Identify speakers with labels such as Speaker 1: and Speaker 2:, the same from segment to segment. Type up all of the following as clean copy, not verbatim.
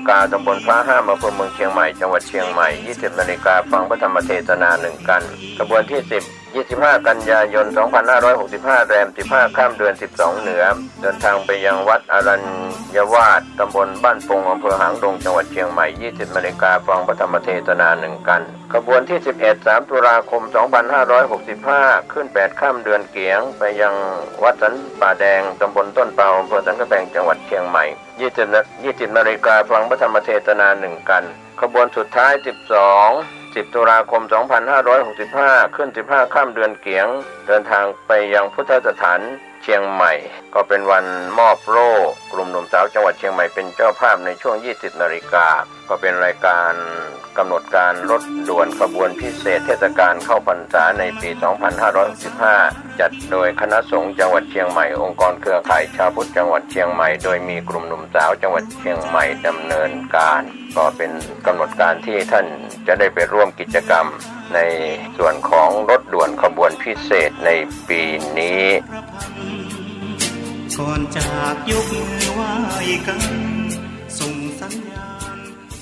Speaker 1: กาตำบลพระห้ามอำเภอเมืองเชียงใหม่จังหวัดเชียงใหม่ 20 นาฬิกาฟังพระธรรมเทศนา1 กันขบวนที่ 10 25 กันยายน 2565 แรม 15 ค่ำเดือน 12 เหนือเดินทางไปยังวัดอรัญยวาสตำบลบ้านปงอำเภอหางดงจังหวัดเชียงใหม่ 20 นาฬิกาฟังพระธรรมเทศนา1 กันขบวนที่ 11 3 ตุลาคม 2565 ขึ้น 8 ค่ำเดือนเกียงไปยังวัดสันป่าแดงตำบลต้นเปาอำเภอสันกำแพงจังหวัดเชียงใหม่ 20 นาฬิกาฟังพระธรรมเทศนา1 กันขบวนสุดท้าย 10 ตุลาคม 2565 ขึ้น 15 ค่ำเดือนเกียงเดินทางไปยังพุทธสถานเชียงใหม่ก็เป็นวันมอบโล่กลุ่มหนุ่มสาวจังหวัดเชียงใหม่เป็นเจ้าภาพในช่วง 20 นาฬิกาก็เป็นรายการกำหนดการรถด่วนขบวนพิเศษเทศกาลเข้าพรรษาในปี 2565 จัดโดยคณะสงฆ์จังหวัดเชียงใหม่องค์กรเครือข่ายชาวพุทธจังหวัดเชียงใหม่โดยมีกลุ่มหนุ่มสาวจังหวัดเชียงใหม่ดำเนินการก็เป็นกำหนดการที่ท่านจะได้ไปร่วมกิจกรรมในส่วนของรถด่วนขบวนพิเศษในปีนี้
Speaker 2: ก่อนจากยกมือไหว้กันส่งสัญญาณ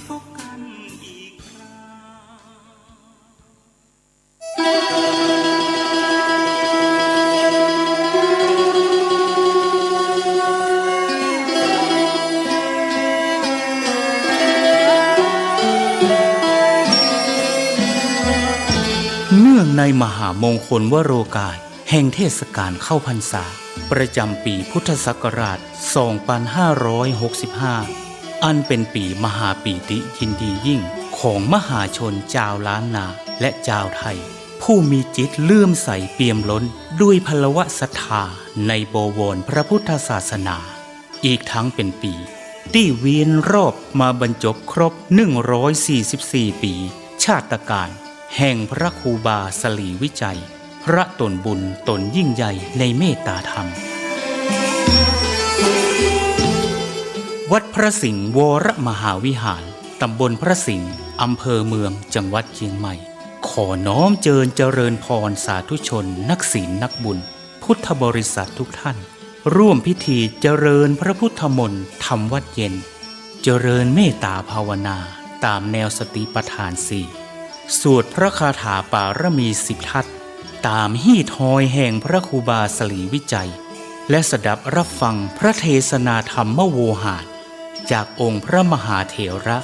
Speaker 2: พบกันอีกค
Speaker 3: รั้งเนื่องในมหามงคลวโรกาสแห่งเทศกาลเข้าพรรษาประจำปีพุทธศักราช 2565 อันเป็นปีมหาปีติยินดียิ่งของมหาชนชาวล้านนาและชาวไทยผู้มีจิตเลื่อมใสเปี่ยมล้นด้วยพลวะศรัทธาในบวรพระพุทธศาสนาอีกทั้งเป็นปีที่เวียนรอบมาบรรจบครบ 144 ปีชาตกาลแห่งพระครูบาสลีวิจัยพระตนบุญตนยิ่งใหญ่ในเมตตาธรรมวัดพระสิงห์วรมหาวิหารตำบลพระสิงห์อำเภอเมืองจังหวัดเชียงใหม่ขอน้อมเจริญพรสาธุชนนักศีลนักบุญพุทธบริษัททุกท่านร่วมพิธีเจริญพระพุทธมนต์ธรรมวัดเย็นเจริญเมตตาภาวนาตามแนวสติปัฏฐาน4สวดพระคาถาปารมี10 ทัศตามฮีทอยแห่งพระครูบาสลีวิจัยและสดับรับฟังพระเทศนาธรรมโวหารจากองค์พระมหาเถระ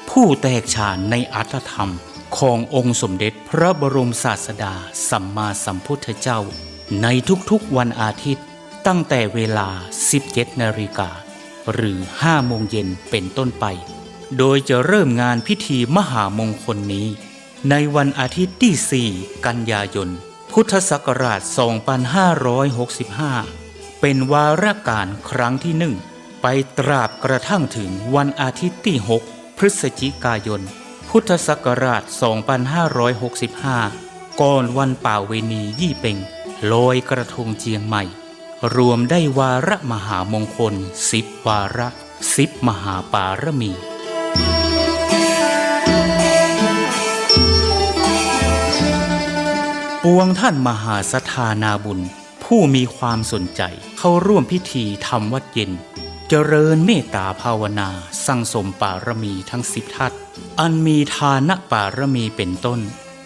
Speaker 3: ผู้แตกฉานในอรรถธรรมขององค์สมเด็จพระบรมศาสดาสัมมาสัมพุทธเจ้าในทุกๆวันอาทิตย์ตั้งแต่เวลา 17 นาฬิกาหรือ 5 โมงเย็นเป็นต้นไปโดยจะเริ่มงานพิธีมหามงคลนี้ในวันอาทิตย์ที่ 4 กันยายนพุทธศักราช 2565 เป็นวาระการครั้งที่ 1ไปตราบกระทั่งถึงวันอาทิตย์ที่ 6 พฤศจิกายนพุทธศักราช 2565 ก่อนวันป่าเวณียี่เป่งลอยกระทงเจียงใหม่รวมได้วาระมหามงคล10 วาระ10 มหาปารมีปวงท่านมหาศรัทธานาบุญผู้มีความสนใจเข้าร่วมพิธีทำวัดเย็นเจริญเมตตาภาวนาสั่งสมปารมีทั้ง10 ทัศอันมีทานปารมีเป็นต้น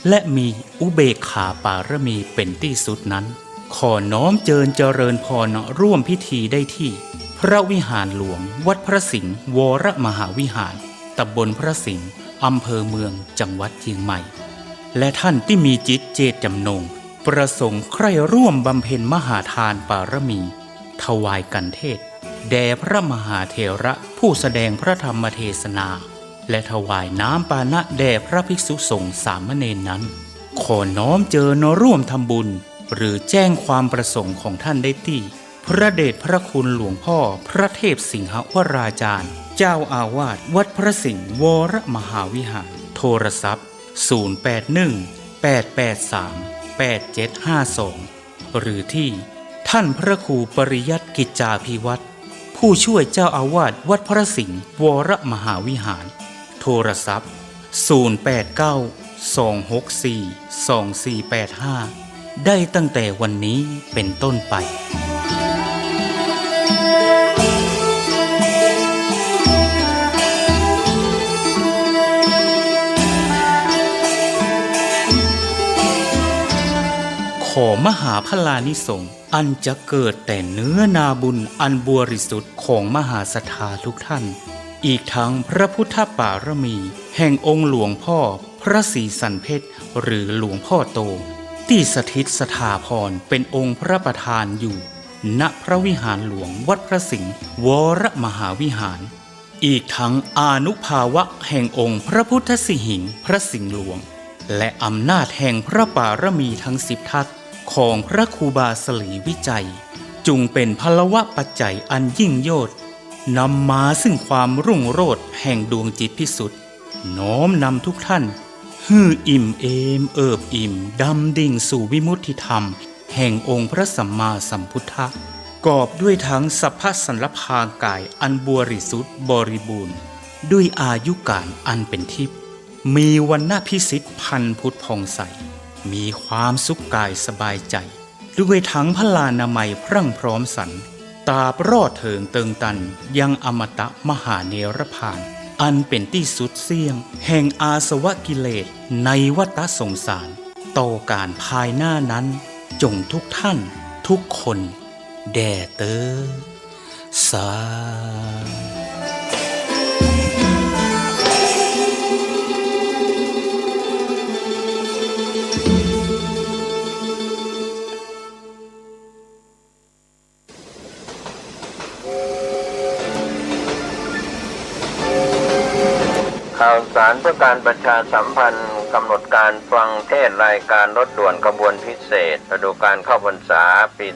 Speaker 3: และมีอุเบกขาปารมีเป็นที่สุดนั้นขอน้อมเจริญพรร่วมพิธีได้ที่พระวิหารหลวงวัดพระสิงห์วรมหาวิหารตำบลพระสิงห์อำเภอเมืองจังหวัดเชียงใหม่และท่านที่มีจิตเจตจำนงประสงค์ใคร่ร่วมบำเพ็ญมหาทานปารมีถวายกันเทศแด่พระมหาเถระผู้แสดงพระธรรมเทศนาและถวายน้ำปานะแด่พระภิกษุสงฆ์สามเณรนั้นขอน้อมร่วมทำบุญหรือแจ้งความประสงค์ของท่านได้ที่พระเดชพระคุณหลวงพ่อพระเทพสิงหวราจารย์เจ้าอาวาสวัดพระสิงห์วรมหาวิหารโทรศัพท์081-883-8752หรือที่ท่านพระครูปริยัติกิจจาภิวัตรผู้ช่วยเจ้าอาวาสวัดพระสิงห์วรมหาวิหารโทรศัพท์089-264-2485ได้ตั้งแต่วันนี้เป็นต้นไป อมหาพลานิสงฆ์อันจะเกิดแต่เนื้อนาบุญอันบริสุทธิ์ของมหาศรัทธาทุกท่านอีกทั้งพระพุทธปารมีแห่งองค์หลวงพ่อพระศรีสันเพชรหรือหลวงพ่อโตที่สถิตสถาพรเป็นองค์พระประธานอยู่ณพระวิหารหลวงวัดพระสิงห์วรมหาวิหารอีกทั้งอานุภาวะแห่งองค์พระพุทธสิหิงค์พระสิงห์หลวงและอำนาจแห่งพระปารมีทั้ง10 ทัศของพระครูบาสลีวิจัยจุงเป็นพลวะปัจจัยอันยิ่งโยชน์นำมาซึ่งความรุ่งโรจน์แห่งดวงจิตพิสุทธิ์น้อมนำทุกท่านฮืออิ่มเอมเอิบอิ่มดำดิ่งสู่วิมุตติธรรมแห่งองค์พระสัมมาสัมพุทธะกอบด้วยทั้งสัพพสันลภากายอันบริสุทธิ์บริบูรณ์ด้วยอายุการอันเป็นทิพย์มีวรรณพิสิทธิ์พันพุทธผ่องใสมีความสุขกายสบายใจด้วยทั้งพลานามัยพรั่งพร้อมสรรตราบรอดเถิงเติงตันยังอมตะมหาเนรพานอันเป็นที่สุดเสี่ยงแห่งอาสวะกิเลสในวัฏสงสารต่อการภายหน้านั้นจงทุกท่านทุกคนแด่เตอสา
Speaker 1: ข่าวสารเพื่อการประชาสัมพันธ์กำหนดการฟังเทศรายการรถด่วนขบวนพิเศษฤดูกาลเข้าพรรษาปี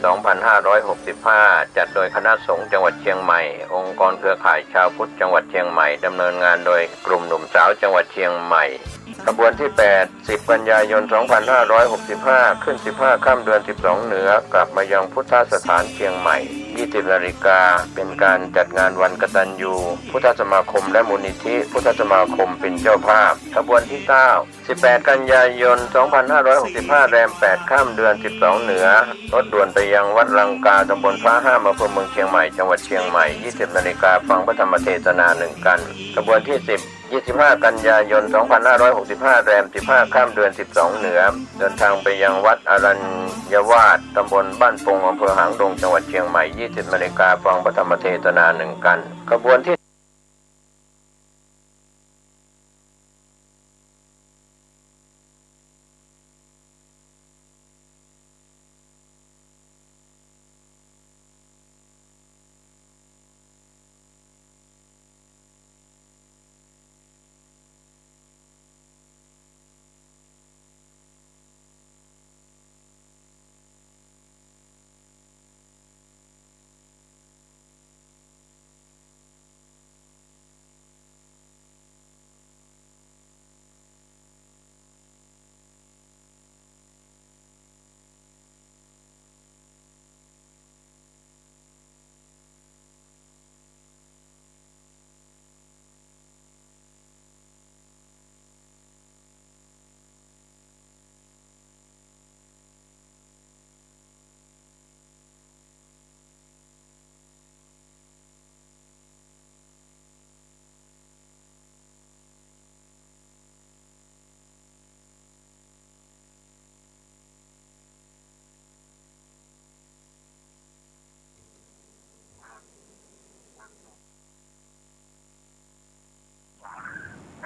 Speaker 1: 2565 จัดโดยคณะสงฆ์จังหวัดเชียงใหม่องค์กรเครือข่ายชาวพุทธจังหวัดเชียงใหม่ดำเนินงานโดยกลุ่มหนุ่มสาวจังหวัดเชียงใหม่ขบวนที่ 8 10 กันยายน 2565 ขึ้น 15 ค่ำเดือน 12 เหนือกลับมายังพุทธสถานเชียงใหม่ 20 นาฬิกาเป็นการจัดงานวันกตัญญูพุทธสมาคมและมูลนิธิพุทธสมาคมเป็นเจ้าภาพขบวนที่ 9 18 กันยายน 2565 แรม 8 ค่ำเดือน 12 เหนือรถด่วนไปยังวัดลังกาตำบลพระห้ามอำเภอเมืองเชียงใหม่จังหวัดเชียงใหม่ 20 นาฬิกาฟังพระธรรมเทศนา1 กันขบวนที่ 10 25 กันยายน 2565 แรม 15 ค่ำเดือน 12 เหนือเดินทางไปยังวัดอรัญยวาสตำบลบ้านปงอำเภอหางดงจังหวัดเชียงใหม่ 20 นาฬิกาฟังพระธรรมเทศนา1 กันขบวนที่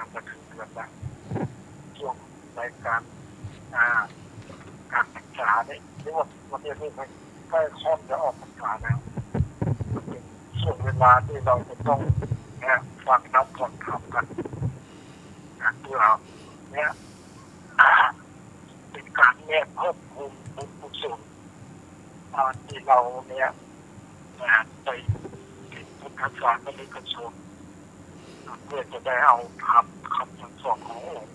Speaker 4: นำมาถึงเดือนละช่วงรายการการศึกษาเนี่ยหรือว่าวันนี้ที่มันใกล้ค่อนจะออกพรรษาแล้วเป็นช่วงเวลาที่เราจะต้องฟังนับฟังธรรมกันเพื่อเนี่ยเป็นการเพิ่มพูนบุญกุศลที่เราเนี่ยไปถึงพุทธศาสนากชนเพื่อจะได้เอาคำสั่งสอนขององค์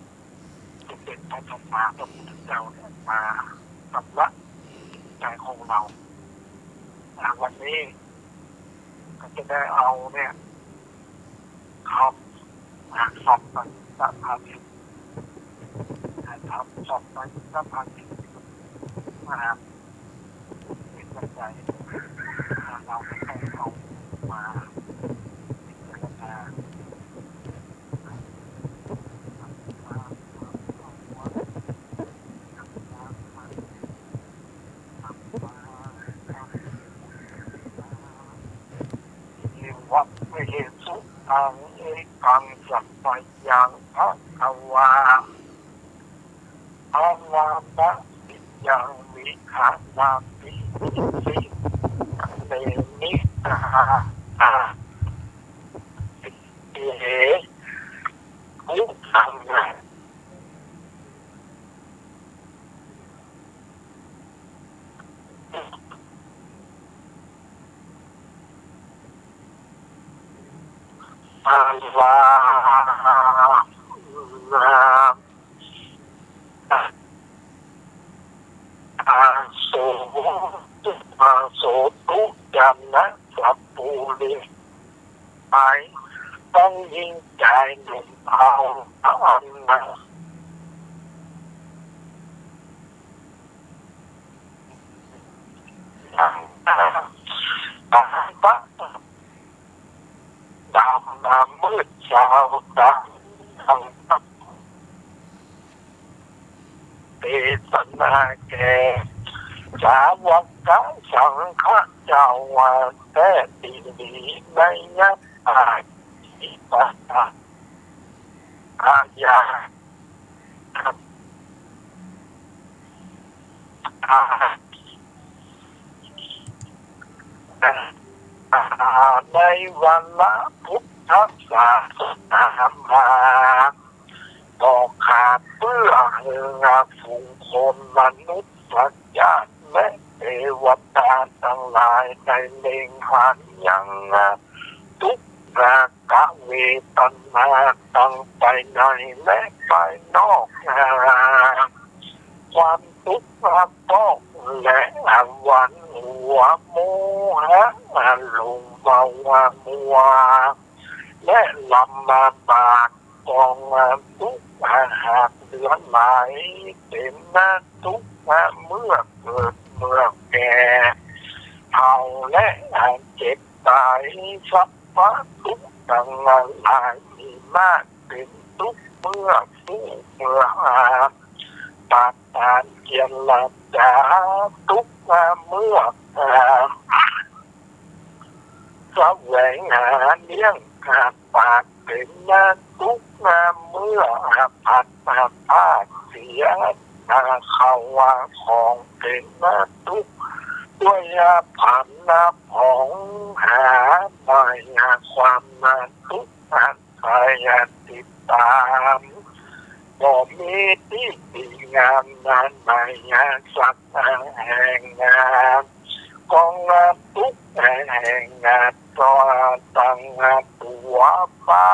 Speaker 4: จะเป็นพระธรรมะพระพุทธเจ้าเนี่ยมาสำลักใจของเราวันนี้ก็จะได้เอาเนี่ยคำสัพพัญญะภาสิสัพพัญญะภาสิมาเป็นปัจจัยเราไม่ต้องเอามาพิจารณา หังเอกังสัพพยังภะคะวาอะระหะสิยังวิขานาปิสิเตมิตาเอมุขังอาลาอาโสอาโสตุยันนะสัพปูริไปต้องยิ่งใจหนุ่มเอาอันนะตาปะดำน้ำมืดเช้าดำทั้งเตสนาแกสาวกสังฆเจ้าว่าแต่ดีดีในยักษ์อาทิตาอาญาในวันละพุทธศาสนามาต่อขาดเพื่อเฮือฝูงคนมนุษย์สัตว์ญาติและเทวดาทั้งหลายในเล็งหันยังทุกขากะเวทนาตั้งไปในและไปนอกความทุกข์ต้องและวันหัวโมหะลุงเบาวามัวและลำมาบากกองทุกข์หากเดือนไหลเป็นทุกข์เมื่อเกิดเมื่อแก่เฒ่าและเจ็บตายสัพพะทุกข์ทั้งหลายมีมากเป็นทุกข์เมื่อสู้เมื่อปาตานเกียรติดาทุกข์เมื่อแสวงหาเลี้ยงขาดปากเป็นทุกข์เมื่อผัดพาเสียเขาว่าของเป็นทุกข์ด้วยผันของหาไปความทุกข์ไปติดตามบ่มีที่ดีงามนั้นไม่สักแห่งงานกองทุกแห่งงานก็ตั้งตัวฟ้า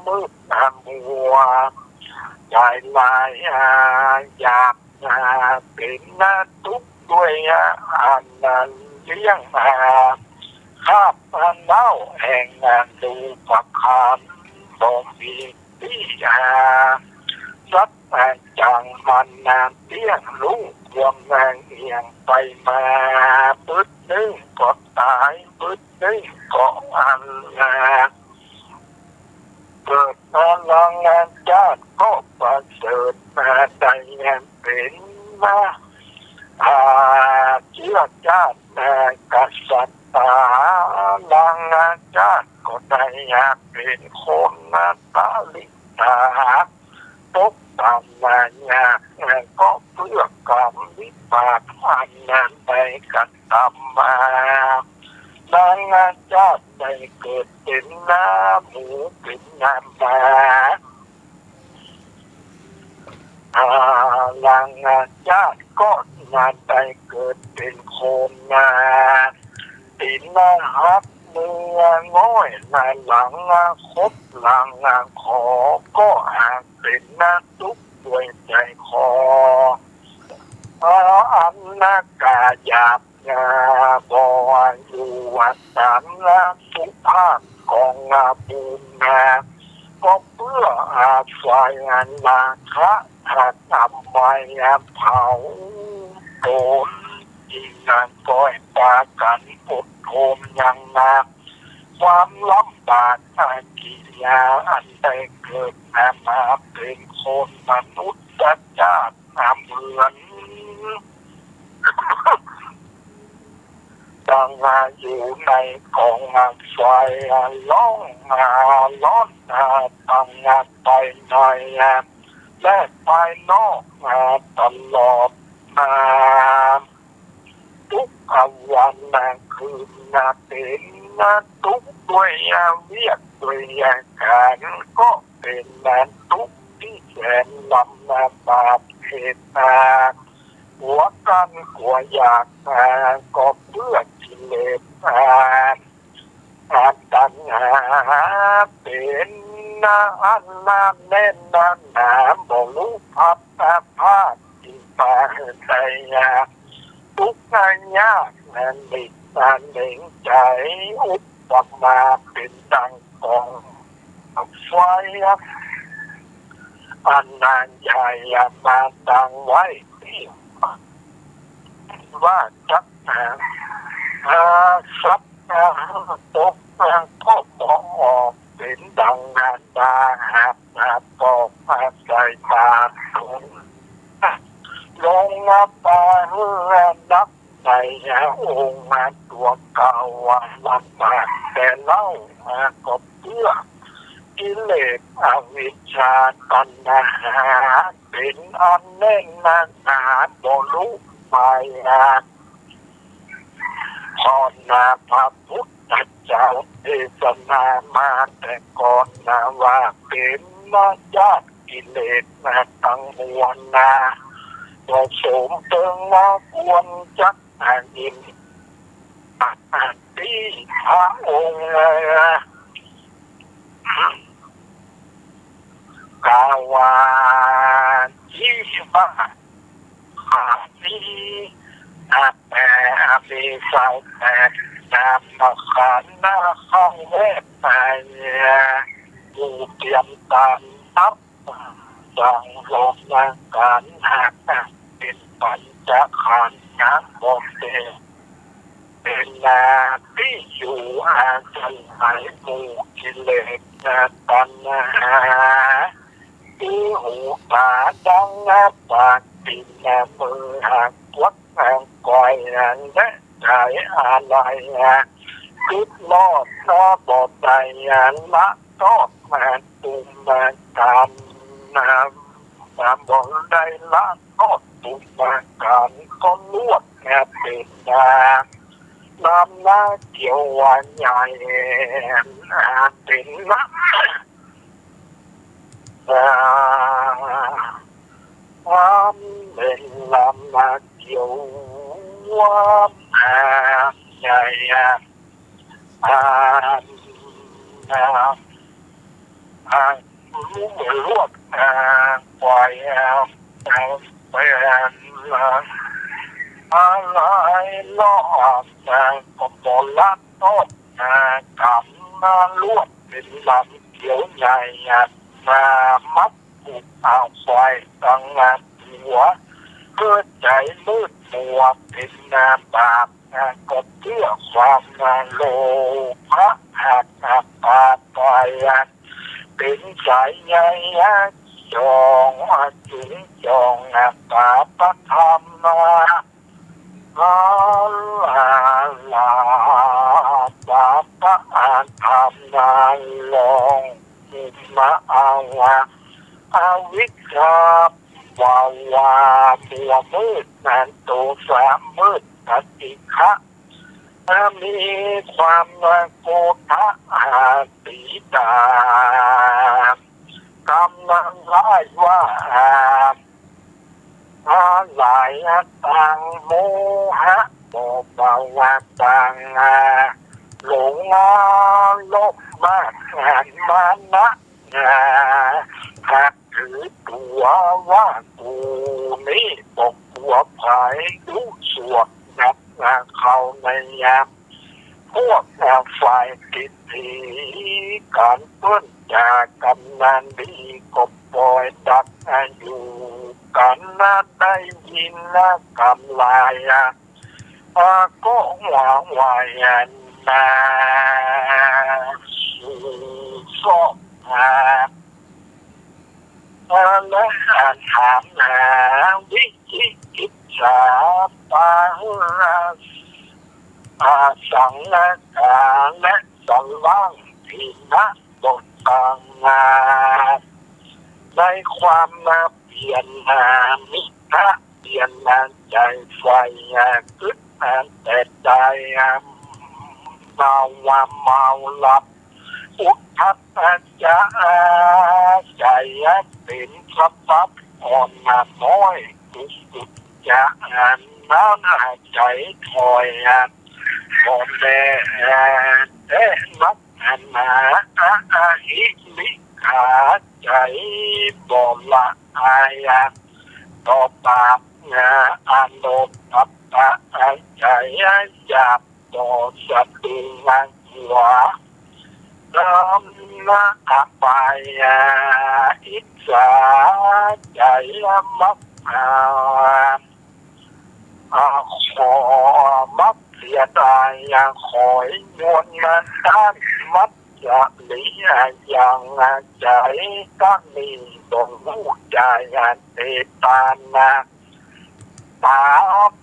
Speaker 4: มืดมัวใจลายอยากเป็นทุกด้วยอันนั้นเลี้ยงข้าพเจ้าแห่งงานดูประคำบ่มีที่สักจังมันเลี้ยงลุงควงแรงเอียงไปมาปืดนึงก็ตายปืดนึงก็อันเกิดมาลังชาติก็ประเสริฐได้เป็นมาเชื่อชาติกษัตริย์ลังชาติก็ได้เป็นคนตาลิตาตกตามก็เพื่อกรรมวิบากอันนั้นได้กระทำมาลังชาติได้เกิดเป็นหมูเป็นหมาลังชาติก็มาได้เกิดเป็นคนตินหักเมืองง้อยหลังคบหลังขอก็อาจเป็นทุกข์ด้วยใจคออันกาหยาบบ่อยู่วัดสันสุภาพของบุญก็เพื่อฝ่ายนาคะทำไว้เผาโดนยิ่งนั้นก้อยปากันอดทนอย่างหนักความลำบากกิริยาอันได้เกิดมาเป็นคนมนุษย์ชาติเหมือน ดังอยู่ในกองไฟร้องร้อนตั้งไปในและภายนอกตลอดทุกวันคืนเป็นทุกด้วยเวียกด้วยการก็เป็นทุกที่แสนลำบากเหตุหัวกันหัวอยากก็เพื่อกิเลสตัณหาเป็นอันแน่นหนาบ่รู้พับภาพจิตตาใจทุกงานยากนิดเด่งใจอุปมาเป็นดังกองไฟอันนานใหญ่มาตั้งไว้ที่ว่าจักสับตกก็มองออกเป็นดังงานตาปอกใส่ตาคนลงไปนับในองค์ตัวเก่าลำบากแต่เล่าก็เพื่อกิเลสอวิชชาตัณหาเป็นอันแน่นหนาบ่รู้ไปพอนาพระพุทธเจ้าเทศนามาแต่ก่อนว่าเป็นญาติกิเลสตั้งมวลบ่สมเติงควรจักยินที่พระองค์กาวาที่บ้าขาดีแต่มีสาวแต่มาขันเข้าเวทไปอยู่เตรียมการทับจังลงการเป็นปัญจขันธ์บทเดเป็นที่อยู่จันหายมูกิเลสตัณหาที่หูตาดังปากปินมือหักวัดก่อยและใจอะไรคิดลอดบอดใจละทอดมาตุ่มการบ่ได้ละทอดตุ่มการก็ลวดเป็นน้ำหน้าเกี่ยววันใหญ่เป็นความเป็นลำนาเกี่ยววันใหญ่รู้เหมือนรวดปล่อยไปอะไรล้อก็บ่ละโทษกำลวดเป็นลำเกี่ยวใหญ่มัดผูกเอาไฟตั้งหัวเพื่อใจมืดมัวเป็นบาปก็เพื่อความโลภะปาไปเป็นสายใยจองจึงจองปาปะธรรมลาปาปะธรรมลองมาเอาวิชาว่ามัวมืดนั้นโตสามมืดปฏิฆะมีความโกธะตีดากำลังไล่ว่าหลายต่างโมหะโมเบาต่างหลงโลภมากมานะหากถือตัวว่ากูนี่บอกหัวผายดูสวดนับเข้าในยามพวกฝ่ายติดผีการเปิ้นจากกำนันดีก็ปล่อยดักอยู่กันได้ยินกำลายก็หวังว่าสู่สอบและถามวิจิกิจฉาปา สังฆาและสังว่างที่นะบทต่างงานในความนาเปลี่ยนมิตรเปลี่ยนใจไฟกึศแต่ใจเมาหลับอุทัศจะใจเป็นสับปับอ่อนน้อยตุจะน้ำใจถอยพ่อแม่นักหิลิขาใจบ่ละอายต่อปากโนตับใจอยากต่อสัตว์หัวน้ำนาไปอิสาใจมักขอมักเสียดายขอยนวลมาต้านมัดจะหลีอย่างใจก็มีต้องรู้ใจเตตานาตา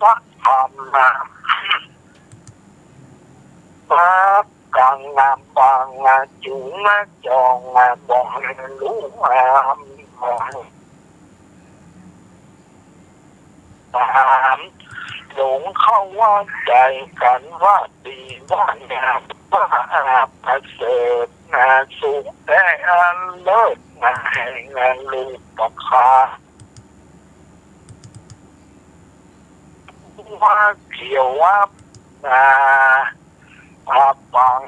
Speaker 4: พระธรรมกังบางจุงจองบอกรู้ตามหลงเข้าว่าใจกันว่าดีว่างามว่าประเสริฐสุขแต่เลิศแห่งลูกประคาว่าเขียวว่าปัง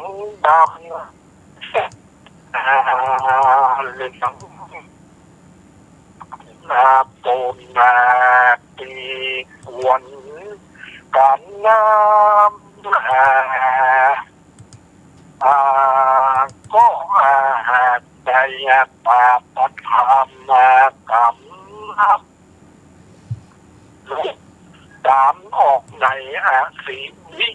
Speaker 4: ดำเรื่องปนตีกวนกันน้ำก็ใจปาปธรรมกรรมตามออกในสีวิ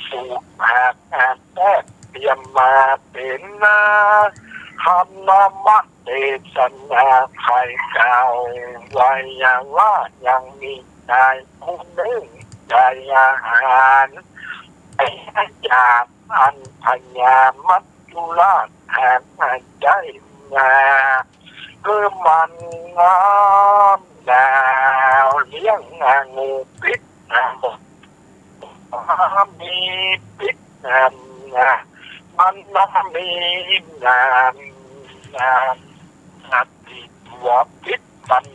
Speaker 4: สูตรแท้เตรียมมาเป็นธรรมะเทศนาไทยเก่าไว้ว่ายังมีใจผู้หนึ่งใจอาหารจากอันพญามัจจุราชแห่งใจคือมันดาวเลี้ยงงูพิษมีพิษมันมีติดหัวพิษมัน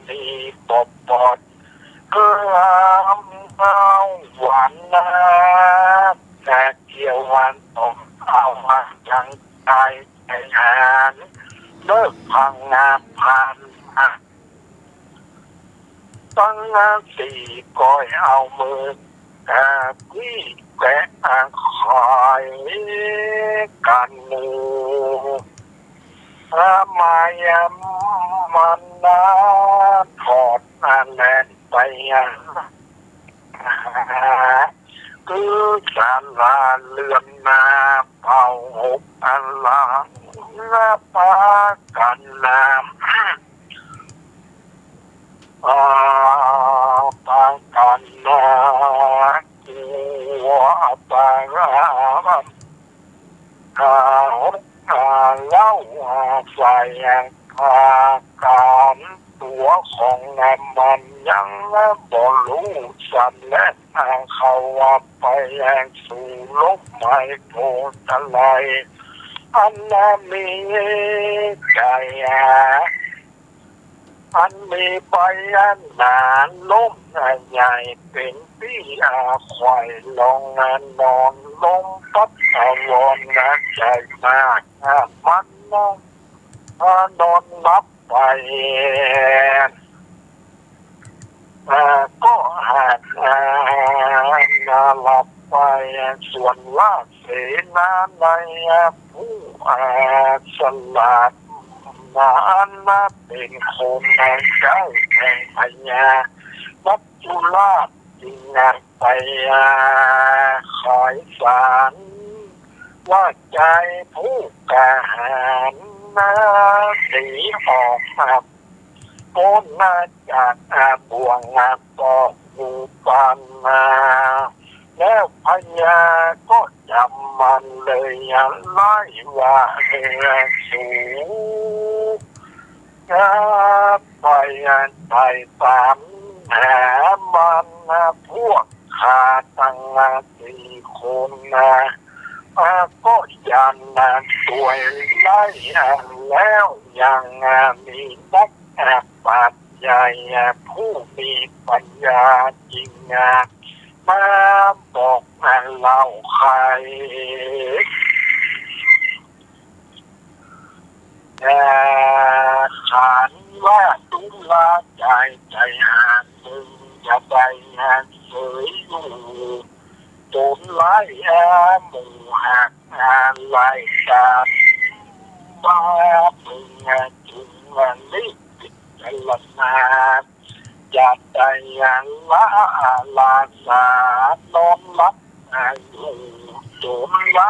Speaker 4: มีปอดเอาหวานแต่เกี่ยววันตกเอามาจังใจหานเลิกพังผ่านตั้งสี่ก้อยเอามือพี่แกะคอยกันมูมามันถอดแลนไปคือสาราเลื่อนนาเป่าหกอันลางปากันน้ำปากันน้ำหัวปารามเล่าใส่การตัวของมันยังบ่รู้สันและเขาไปสู่ลบไม่โทษอะไรอันมีใจอันมีใบหนาล้มใหญ่เป็นพี่ควายลงนอนลงปับวนใจมากมันนอนนับไปก็หากหลับไปส่วนว่าเสนาในผู้สลัดมาเป็นคนเจ้าแห่งพญาวัจจุราชจึงไปขายสารว่าใจผู้กาหารหนีออกพ้นมาจากบ่วงปอกหูปัน แล้วพญาก็จำมันเลยไล่ว่าเฮือสูงไปไปตามหามันพวกขาตั้งสี่คนก็ยันตัวไล่แล้วยังมีนักปราชญ์ใหญ่ผู้มีปัญญาจริงมาบอกเราใครขันว่าตุลาใจหานมึงจะไปเสยอยู่โดนไล่หมู่หักไล่กันบ้ามึงจึงลิบิจลนาจะได้ละลาสาน้อมรับอยู่โดนไล่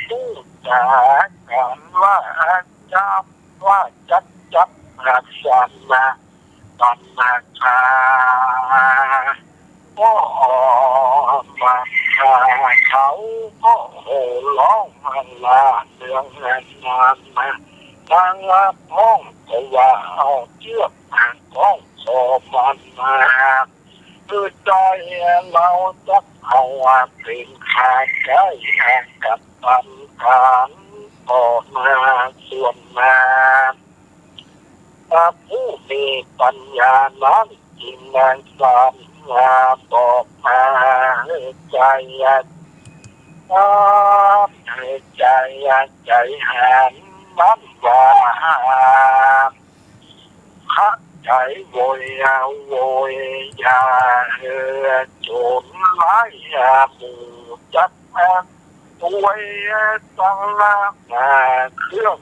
Speaker 4: ตู้จากกันว่าจับหักสันตันนาคาก็มาเขาก็โห่ร้องลาเรื่องงานมาทางพ้องก็ว่าเอาเชือกก้องคอมันมาคือใจเราจะเอาเป็นขาดใจกับตันการต่อมาส่วนมาผู้มีปัญญานั้นจึงนานสามบอกมาใจใจหันมันว่าข้าใจโวยยาโจรไล่หมู่จักตัวตั้งลากเครื่อง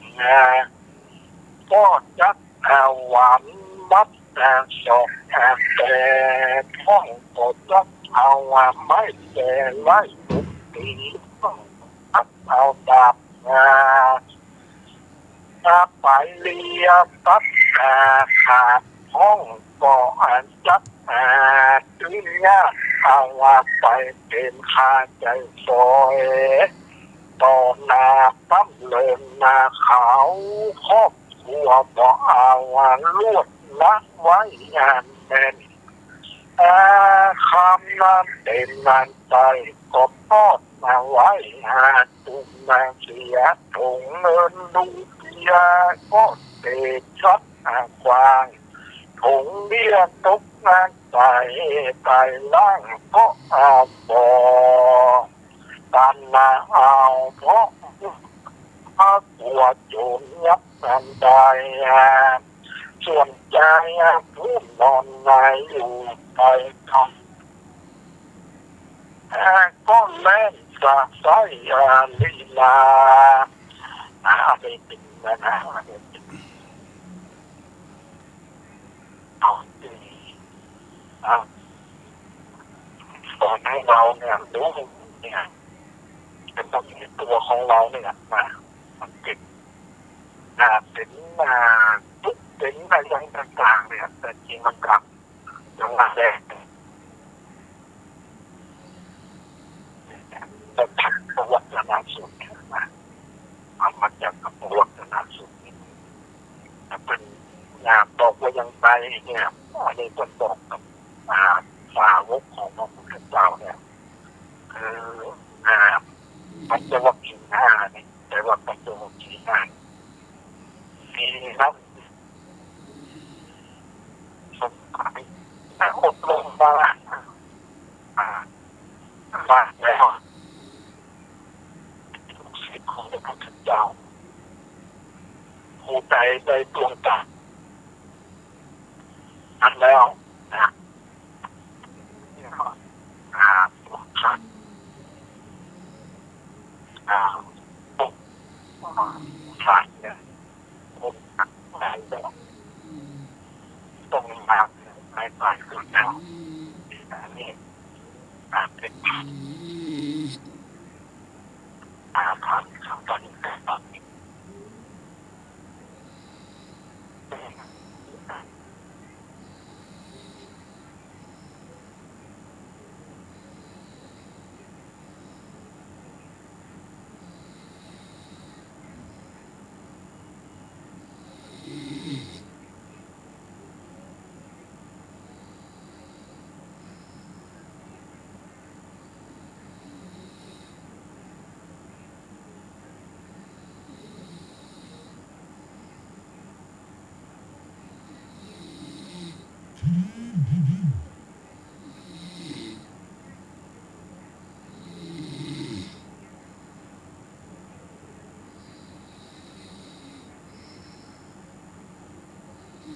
Speaker 4: ก็จักหวานมัดสอกแต่ท้องก็จักเอาไม่แต่ไล่ตุกตีต้องอัดเอาดาบไปเลียตัดขาดห้องก็จักตึงเอาไปเป็นข้าใจซอยต่อหน้าตั้มเลินหน้าขาวครอบครัวบ่เอาลวดละไว้แน่นคำนั้นเต็มนานใจก็ทอดมาไว้ตุ้มมาเสียถุงเงินดูเบียก็เตะช็อตควางถุงเบี้ยตกงานใส่ล่างก็เอาบ่อตันเอาเพราะตัวโจรยับกันได้ส่วนใจผู้นอนในอยู่ไปกันก็เล่นสะใสลีลาอะไรเป็นอะไรเป็นเอาดีตอนให้เราเนี่ยรู้เนี่ยเป็นต้องมีตัวของเราเนี่ยมันเก็บเป็นทุกเป็นอะไรต่างๆเนี่ยแต่จริงมันกลับยังมาแรกแต่ถักประวัติศาสตร์สุดมาเอามาจากประวัติศาสตร์สุดเป็นงานบอกว่ายังไปเนี่ยอันนี้คนบอกกับสาวกของพระพุทธเจ้าเนี่ยคือปัจจุบันกินหน้าเนี่ยแต่ว่าปัจจุบันกินหน้าที่ครับสมกายอดลงมาบ้านแล้วลูกศิษย์ของพระพุทธเจ้าผู้ใจได้ดวงตาอันแล้วขาดขาดเนี่ยคนหายไปต้องมาในสายสุดแล้วนี่เป็นผ่านคำตอนนี้ตอนนี้
Speaker 5: อ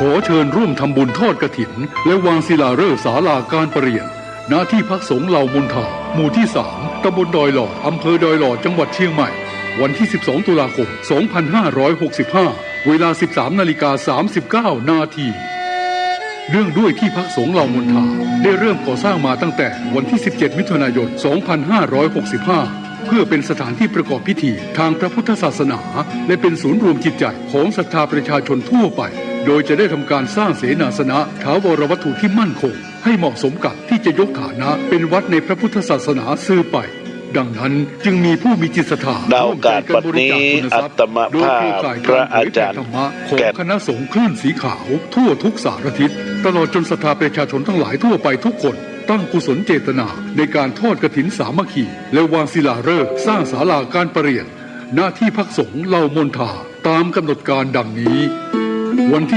Speaker 5: ขอเชิญร่วมทำบุญทอดกฐินและวางศิลาฤกษ์ศาลาการประเรียนณที่พักสงฆ์เหล่ามนทาหมู่ที่ 3 ตำบลดอยหล่ออำเภอดอยหล่อจังหวัดเชียงใหม่วันที่ 12 ตุลาคม 2565 เวลา 13:39 นาทีเนื่องด้วยที่พักสงฆ์เหล่ามนทาได้เริ่มก่อสร้างมาตั้งแต่วันที่ 17 มิถุนายน 2565 เพื่อเป็นสถานที่ประกอบพิธีทางพระพุทธศาสนาและเป็นศูนย์รวมจิตใจของศรัทธาประชาชนทั่วไปโดยจะได้ทำการสร้างเสนาสนะถาวรวัตถุที่มั่นคงให้เหมาะสมกับที่จะยกฐานะเป็นวัดในพระพุทธศาสนาสืบไปดังนั้นจึงมีผู้มีจิตศรัทธา
Speaker 6: ณ โอกาสบัดนี้อัตมภาพพระอาจารย์
Speaker 5: ธรรมะของคณะสงฆ์คลื่นสีขาวทั่วทุกสารทิศตลอดจนศรัทธาประชาชนทั้งหลายทั่วไปทุกคนตั้งกุศลเจตนาในการทอดกฐินสามัคคีและวางศิลาฤกษ์สร้างศาลาการประเรียนหน้าที่พักสงฆ์เหล่ามนทาตามกำหนดการดังนี้วันที่